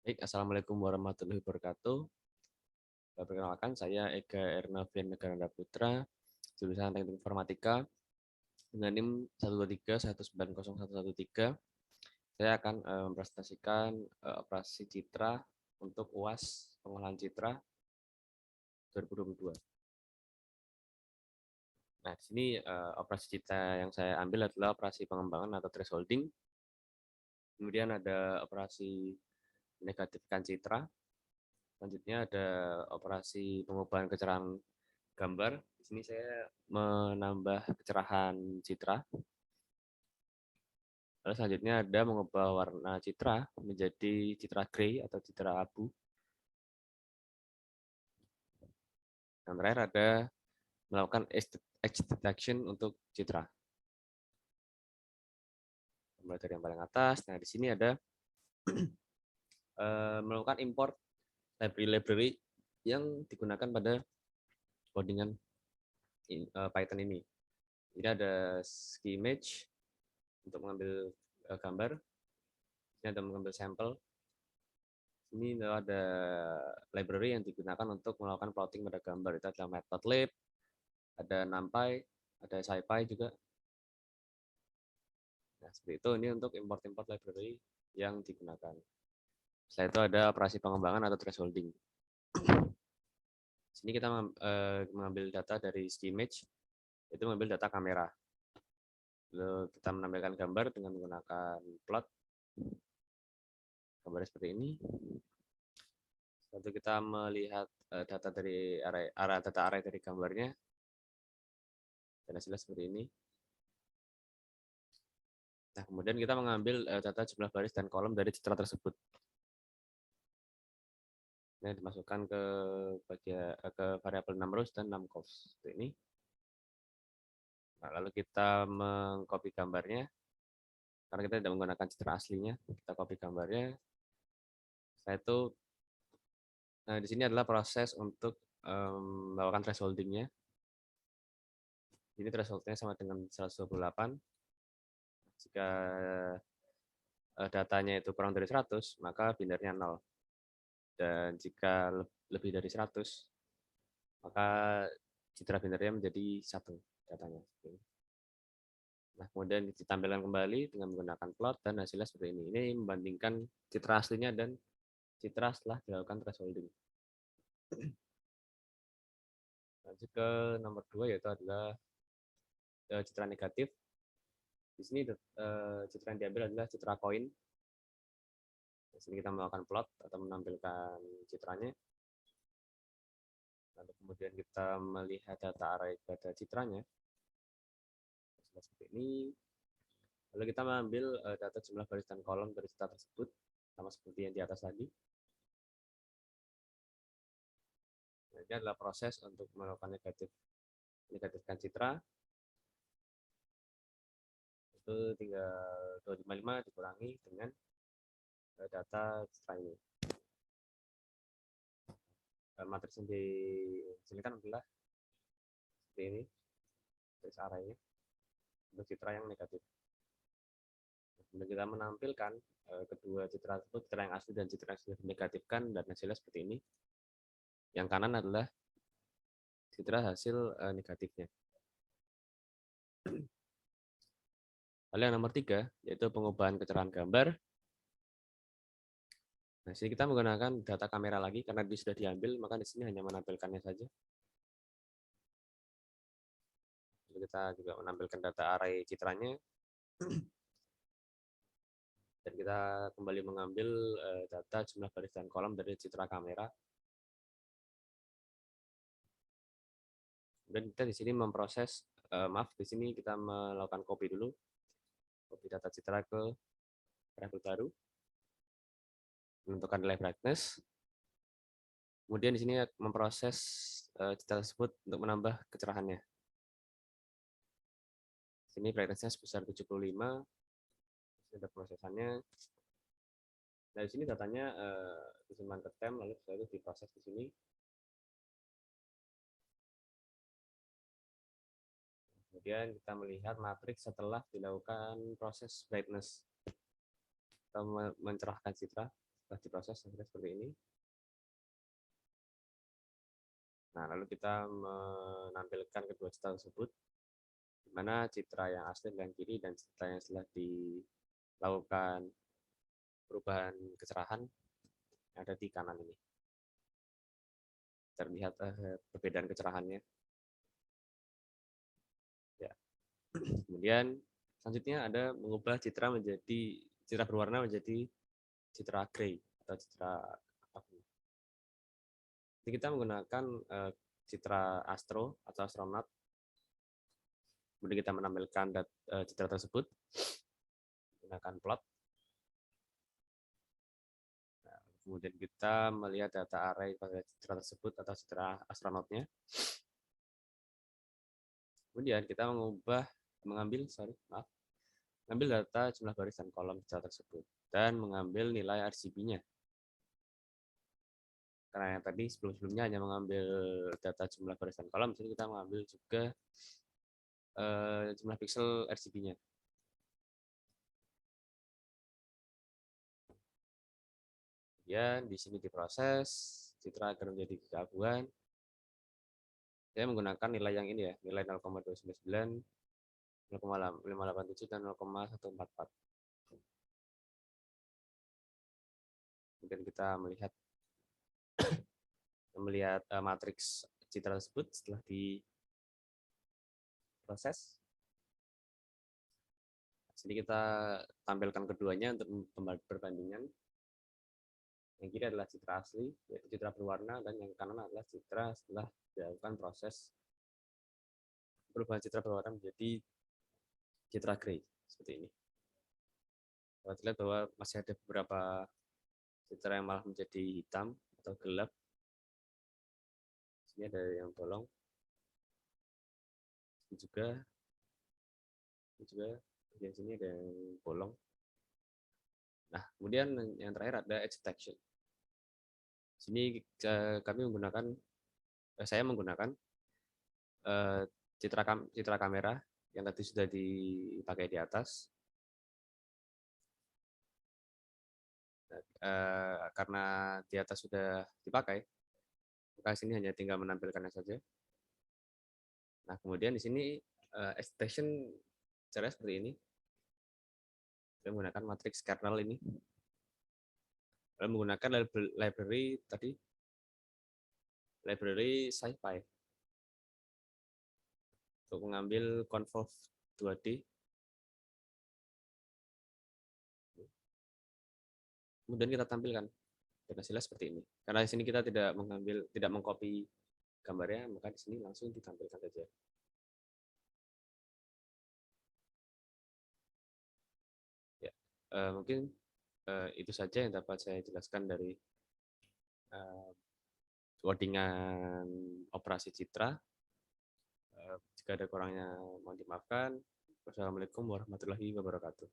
Baik, Assalamualaikum warahmatullahi wabarakatuh. Perkenalkan, saya Ega Ernavian Negaranda Putra, jurusan Teknik Informatika, dengan NIM 123190113. Saya akan mempresentasikan operasi citra untuk UAS pengolahan citra 2022. Nah, di sini operasi citra yang saya ambil adalah operasi pengembangan atau thresholding. Kemudian ada operasi negatifkan citra. Selanjutnya ada operasi pengubahan kecerahan gambar. Di sini saya menambah kecerahan citra. Lalu selanjutnya ada mengubah warna citra menjadi citra grey atau citra abu. Yang terakhir ada melakukan edge detection untuk citra. Mulai dari yang paling atas. Nah, di sini ada melakukan import library yang digunakan pada codingan Python ini. Jadi ada skimage untuk mengambil gambar. Ini ada mengambil sampel. Ini ada library yang digunakan untuk melakukan plotting pada gambar. Itu adalah matplotlib, ada numpy, ada scipy juga. Nah, seperti itu. Ini untuk import-import library yang digunakan. Setelah itu ada operasi pengembangan atau thresholding. Di sini kita mengambil data dari skimage, itu mengambil data kamera. Lalu kita menampilkan gambar dengan menggunakan plot. Gambarnya seperti ini. Lalu kita melihat data dari data array dari gambarnya. Dan hasilnya seperti ini. Nah, kemudian kita mengambil data jumlah baris dan kolom dari citra tersebut. Ini dimasukkan ke variabel numRows dan numCost. Seperti ini. Nah, lalu kita mengcopy gambarnya. Karena kita tidak menggunakan citra aslinya, kita copy gambarnya. Setelah itu, nah di sini adalah proses untuk melakukan thresholdingnya. Ini thresholdnya sama dengan 128. Jika datanya itu kurang dari 100, maka binarnya 0. Dan jika lebih dari 100, maka citra binarnya menjadi 1 datanya. Nah, kemudian ditampilkan kembali dengan menggunakan plot dan hasilnya seperti ini. Ini membandingkan citra aslinya dan citra setelah dilakukan thresholding. Lanjut ke nomor 2, yaitu adalah citra negatif. Di sini citra yang diambil adalah citra koin. Di sini kita melakukan plot atau menampilkan citranya. Lalu kemudian kita melihat data array pada citranya. Seperti ini. Lalu kita mengambil data jumlah baris dan kolom dari citra tersebut, sama seperti yang di atas tadi. Nah, ini adalah proses untuk melakukan negatifkan citra. Itu tinggal 255 dikurangi dengan data citra ini. Matriks yang dihasilkan adalah seperti ini, matriks arraynya untuk citra yang negatif. Kemudian kita menampilkan kedua citra tersebut, citra yang asli dan citra yang sudah dinegatifkan, dan hasilnya seperti ini. Yang kanan adalah citra hasil negatifnya. Lalu yang nomor 3, yaitu pengubahan kecerahan gambar. Nah, sini kita menggunakan data kamera lagi, karena dia sudah diambil, maka di sini hanya menampilkannya saja. Lalu kita juga menampilkan data array citranya. Dan kita kembali mengambil data jumlah baris dan kolom dari citra kamera. Dan kita di sini memproses, di sini kita melakukan copy dulu, copy data citra ke variabel baru, menentukan nilai brightness. Kemudian di sini memproses citra tersebut untuk menambah kecerahannya. Di sini brightness-nya sebesar 75. Ini ada prosesannya. Nah, di sini datanya disimpan ke tem, lalu setelah itu diproses di sini. Kemudian kita melihat matriks setelah dilakukan proses brightness. Kita mencerahkan citra Setelah diproses hasilnya seperti ini. Nah, lalu kita menampilkan kedua citra tersebut, di mana citra yang asli yang kiri dan citra yang setelah dilakukan perubahan kecerahan yang ada di kanan ini. Terlihat perbedaan kecerahannya. Ya. Kemudian selanjutnya ada mengubah citra berwarna menjadi citra gray atau citra abu. Jadi kita menggunakan citra astro atau astronaut. Kemudian kita menampilkan citra tersebut menggunakan plot. Nah, kemudian kita melihat data array pada citra tersebut atau citra astronautnya. Kemudian kita mengambil data jumlah baris dan kolom citra tersebut dan mengambil nilai RGB-nya. Karena yang tadi sebelum-sebelumnya hanya mengambil data jumlah baris dan kolom, jadi kita mengambil juga jumlah pixel RGB-nya. Kemudian di sini diproses citra agar menjadi keabuan. Saya menggunakan nilai yang ini ya, nilai 0,299, 0,587 dan 0,144. Kemudian kita melihat matriks citra tersebut setelah diproses. Jadi kita tampilkan keduanya untuk perbandingan. Yang kiri adalah citra asli, yaitu citra berwarna, dan yang kanan adalah citra setelah dilakukan proses perubahan citra berwarna menjadi citra gray seperti ini. Kita lihat bahwa masih ada beberapa citra yang malah menjadi hitam atau gelap. Sini ada yang bolong. Ini juga di sini ada yang bolong. Nah, kemudian yang terakhir ada edge detection. Sini saya menggunakan citra kamera yang tadi sudah dipakai di atas. Karena di atas sudah dipakai, maka sini hanya tinggal menampilkannya saja. Nah, kemudian di sini edge detection caranya seperti ini. Saya menggunakan matriks kernel ini. Lalu menggunakan library SciPy untuk mengambil convolve 2D. Kemudian kita tampilkan dan hasilnya seperti ini. Karena di sini kita tidak mengcopy gambarnya, maka di sini langsung ditampilkan saja. Ya, mungkin itu saja yang dapat saya jelaskan dari codingan operasi citra. Jika ada kurangnya mohon dimaafkan. Wassalamualaikum warahmatullahi wabarakatuh.